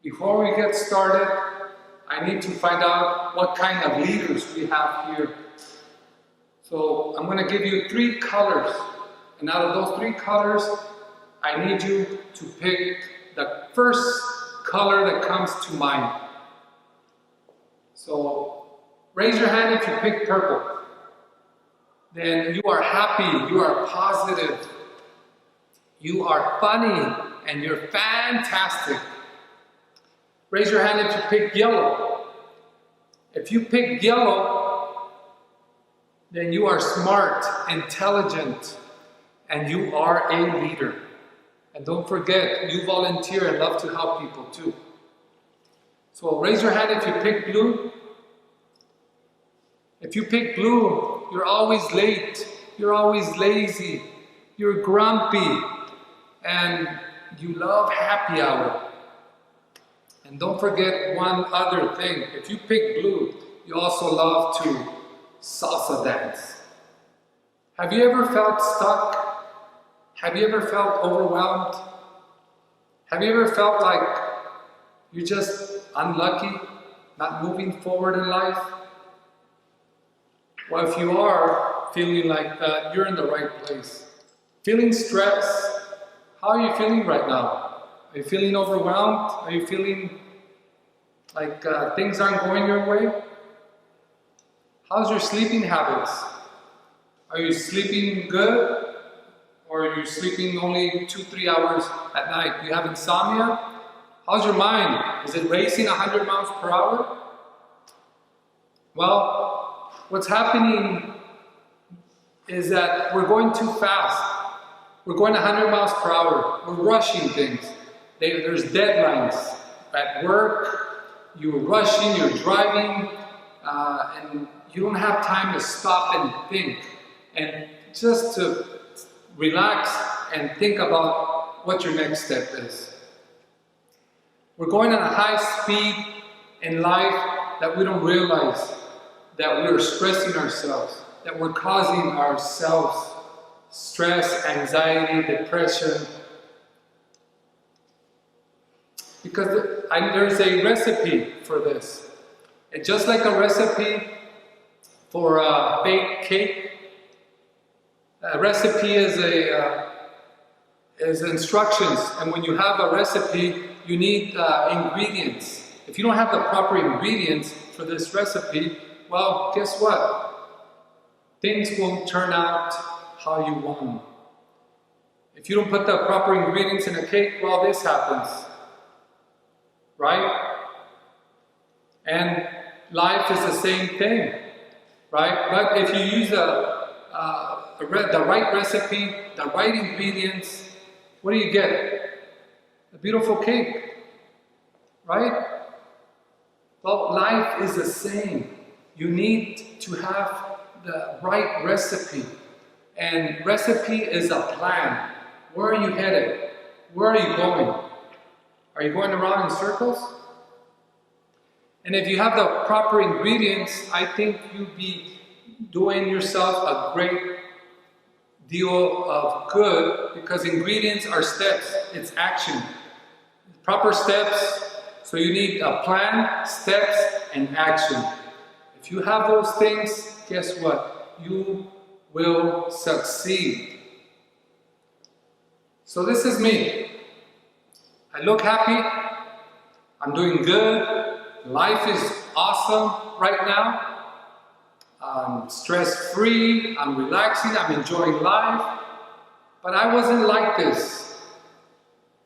Before we get started, I need to find out what kind of leaders we have here. So I'm going to give you 3 colors, and out of those 3 colors, I need you to pick the first color that comes to mind. So raise your hand if you pick purple. Then you are happy, you are positive, you are funny, and you're fantastic. Raise your hand if you pick yellow. If you pick yellow, then you are smart, intelligent, and you are a leader. And don't forget, you volunteer and love to help people too. So raise your hand if you pick blue. If you pick blue, you're always late, you're always lazy, you're grumpy, and you love happy hour. And don't forget one other thing. If you pick blue, you also love to salsa dance. Have you ever felt stuck? Have you ever felt overwhelmed? Have you ever felt like you're just unlucky, not moving forward in life? Well, if you are feeling like that, you're in the right place. Feeling stressed? How are you feeling right now? Are you feeling overwhelmed? Are you feeling like things aren't going your way? How's your sleeping habits? Are you sleeping good? Or are you sleeping only 2-3 hours at night? Do you have insomnia? How's your mind? Is it racing 100 miles per hour? Well, what's happening is that we're going too fast. We're going 100 miles per hour. We're rushing things. There's deadlines at work. You're rushing, you're driving, and you don't have time to stop and think. And just to relax and think about what your next step is. We're going at a high speed in life that we don't realize that we're stressing ourselves, that we're causing ourselves stress, anxiety, depression. Because there's a recipe for this. And just like a recipe for a baked cake, a recipe is instructions. And when you have a recipe, you need ingredients. If you don't have the proper ingredients for this recipe, well, guess what? Things won't turn out how you want. If you don't put the proper ingredients in a cake, well, this happens. Right? And life is the same thing. Right? But if you use the right recipe, the right ingredients, what do you get? A beautiful cake. Right? Well, life is the same. You need to have the right recipe. And recipe is a plan. Where are you headed? Where are you going? Are you going around in circles? And if you have the proper ingredients, I think you'll be doing yourself a great deal of good, because ingredients are steps, it's action. Proper steps, so you need a plan, steps, and action. If you have those things, guess what? You will succeed. So this is me. I look happy, I'm doing good, life is awesome right now, I'm stress-free, I'm relaxing, I'm enjoying life, but I wasn't like this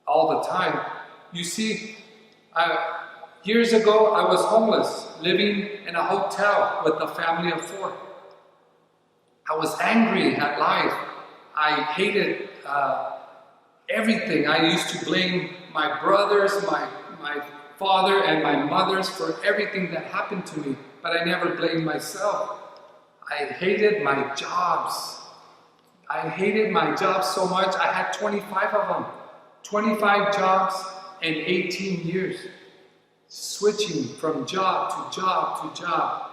all the time. You see, years ago I was homeless, living in a hotel with a family of 4. I was angry at life, I hated everything. I used to blame my brothers, my father and my mothers for everything that happened to me, but I never blamed myself. I hated my jobs. I hated my jobs so much. I had 25 of them. 25 jobs in 18 years. Switching from job to job to job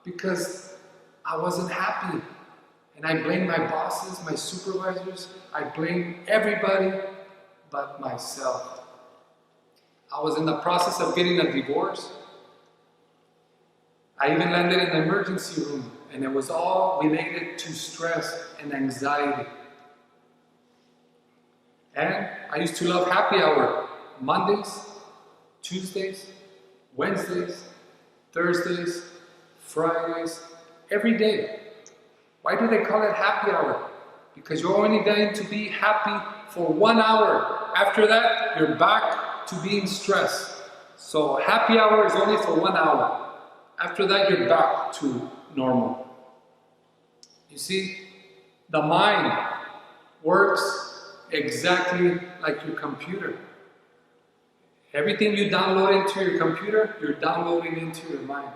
because I wasn't happy. And I blame my bosses, my supervisors, I blame everybody but myself. I was in the process of getting a divorce. I even landed in the emergency room, and it was all related to stress and anxiety. And I used to love happy hour. Mondays, Tuesdays, Wednesdays, Thursdays, Fridays, every day. Why do they call it happy hour? Because you're only going to be happy for 1 hour. After that, you're back to being stressed. So happy hour is only for 1 hour. After that, you're back to normal. You see, the mind works exactly like your computer. Everything you download into your computer, you're downloading into your mind.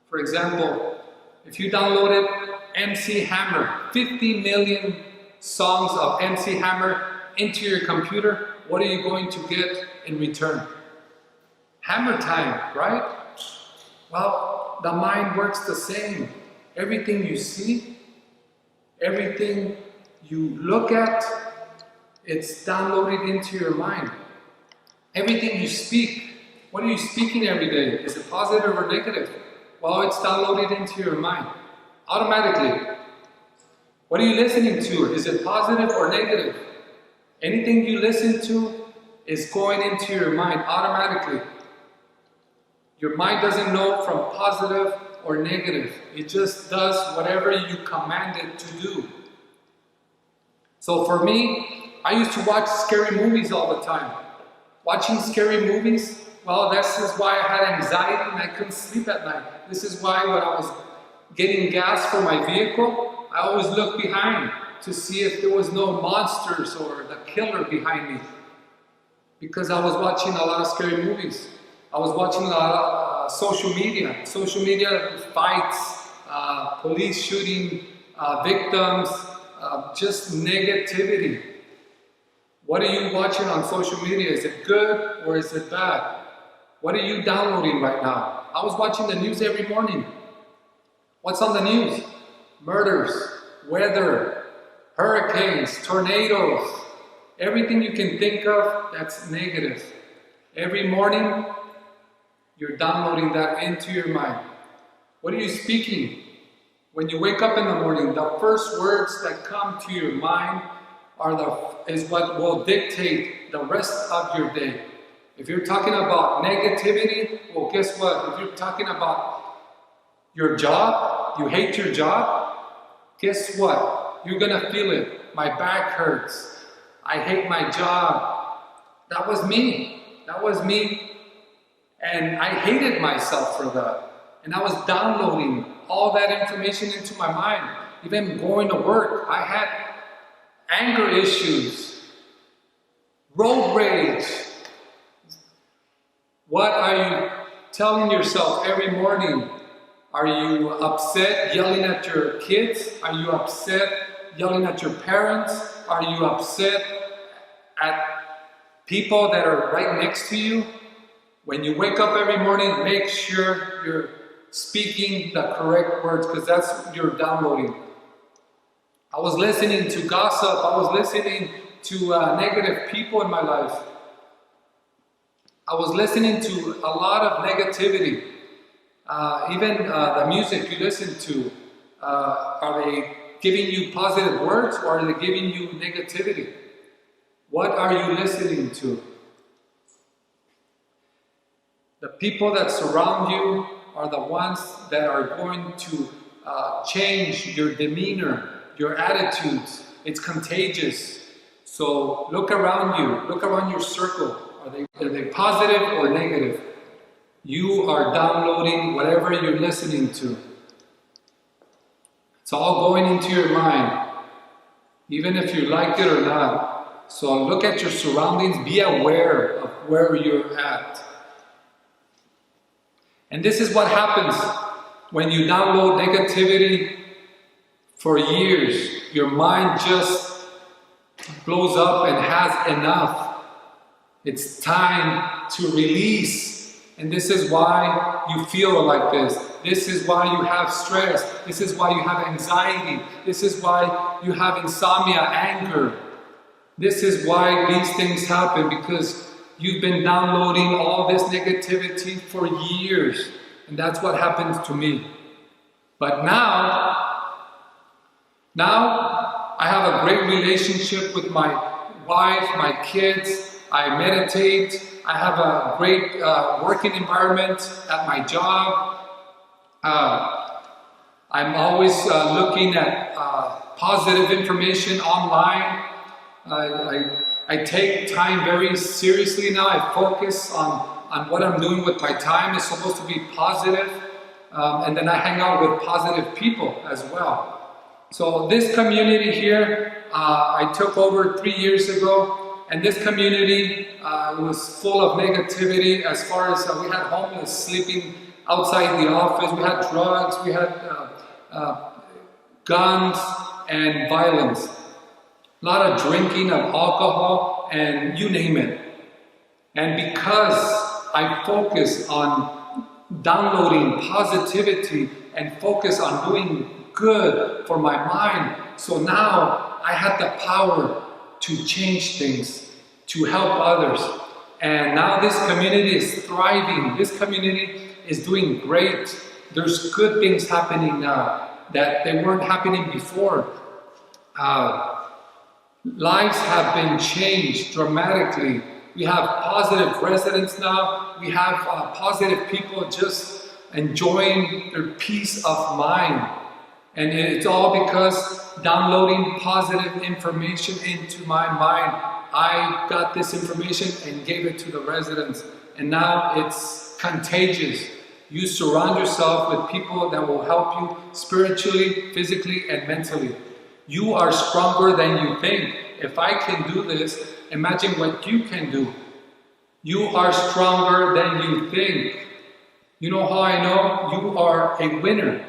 For example, if you downloaded MC Hammer, 50 million songs of MC Hammer into your computer, what are you going to get in return? Hammer time, right? Well, the mind works the same. Everything you see, everything you look at, it's downloaded into your mind. Everything you speak, what are you speaking every day? Is it positive or negative? Well, it's downloaded into your mind automatically. What are you listening to? Is it positive or negative? Anything you listen to is going into your mind automatically. Your mind doesn't know from positive or negative. It just does whatever you command it to do. So for me, I used to watch scary movies all the time. Watching scary movies, well, this is why I had anxiety and I couldn't sleep at night. This is why when I was getting gas for my vehicle, I always looked behind to see if there was no monsters or the killer behind me. Because I was watching a lot of scary movies. I was watching a lot of social media fights, police shooting victims, just negativity. What are you watching on social media? Is it good or is it bad? What are you downloading right now? I was watching the news every morning. What's on the news? Murders, weather, hurricanes, tornadoes, everything you can think of that's negative. Every morning, you're downloading that into your mind. What are you speaking? When you wake up in the morning, the first words that come to your mind is what will dictate the rest of your day. If you're talking about negativity, well, guess what? If you're talking about your job, you hate your job, guess what? You're gonna feel it. My back hurts. I hate my job. That was me. That was me. And I hated myself for that. And I was downloading all that information into my mind. Even going to work, I had anger issues, road rage. What are you telling yourself every morning? Are you upset yelling at your kids? Are you upset yelling at your parents? Are you upset at people that are right next to you? When you wake up every morning, make sure you're speaking the correct words, because that's what you're downloading. I was listening to gossip. I was listening to negative people in my life. I was listening to a lot of negativity. Even the music you listen to, are they giving you positive words or are they giving you negativity? What are you listening to? The people that surround you are the ones that are going to change your demeanor, your attitudes. It's contagious. So look around you, look around your circle. Are they positive or negative? You are downloading whatever you're listening to. It's all going into your mind, even if you like it or not. So look at your surroundings, be aware of where you're at. And this is what happens when you download negativity for years. Your mind just blows up and has enough. It's time to release. And this is why you feel like this. This is why you have stress. This is why you have anxiety. This is why you have insomnia, anger. This is why these things happen, because You've been downloading all this negativity for years, and that's what happens to me. But now I have a great relationship with my wife, my kids. I meditate. I have a great working environment at my job. I'm always looking at positive information online. I take time very seriously now. I focus on what I'm doing with my time. It's supposed to be positive. And then I hang out with positive people as well. So this community here, I took over 3 years ago, and this community was full of negativity as far as we had homeless sleeping outside the office, we had drugs, we had guns and violence, a lot of drinking of alcohol, and you name it. And because I focus on downloading positivity and focus on doing good for my mind, so now I had the power to change things, to help others. And now this community is thriving. This community is doing great. There's good things happening now that they weren't happening before. Lives have been changed dramatically. We have positive residents now. We have positive people just enjoying their peace of mind. And it's all because downloading positive information into my mind. I got this information and gave it to the residents. And now it's contagious. You surround yourself with people that will help you spiritually, physically, and mentally. You are stronger than you think. If I can do this, imagine what you can do. You are stronger than you think. You know how I know? You are a winner.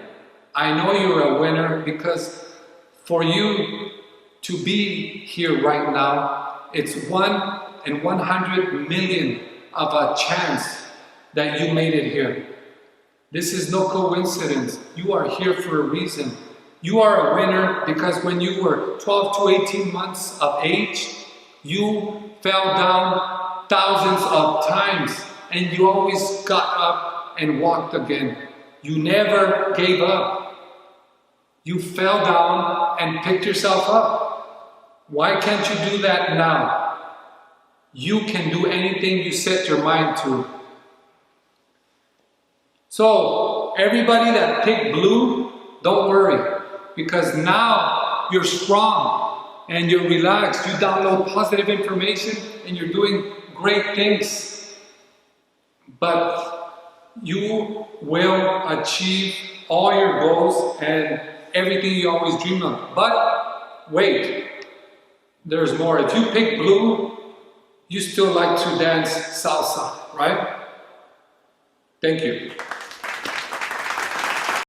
I know you're a winner because for you to be here right now, it's 1 in 100 million of a chance that you made it here. This is no coincidence. You are here for a reason. You are a winner because when you were 12 to 18 months of age, you fell down thousands of times and you always got up and walked again. You never gave up. You fell down and picked yourself up. Why can't you do that now? You can do anything you set your mind to. So, everybody that picked blue, don't worry. Because now you're strong and you're relaxed. You download positive information and you're doing great things. But you will achieve all your goals and everything you always dream of. But wait, there's more. If you pick blue, you still like to dance salsa, right? Thank you.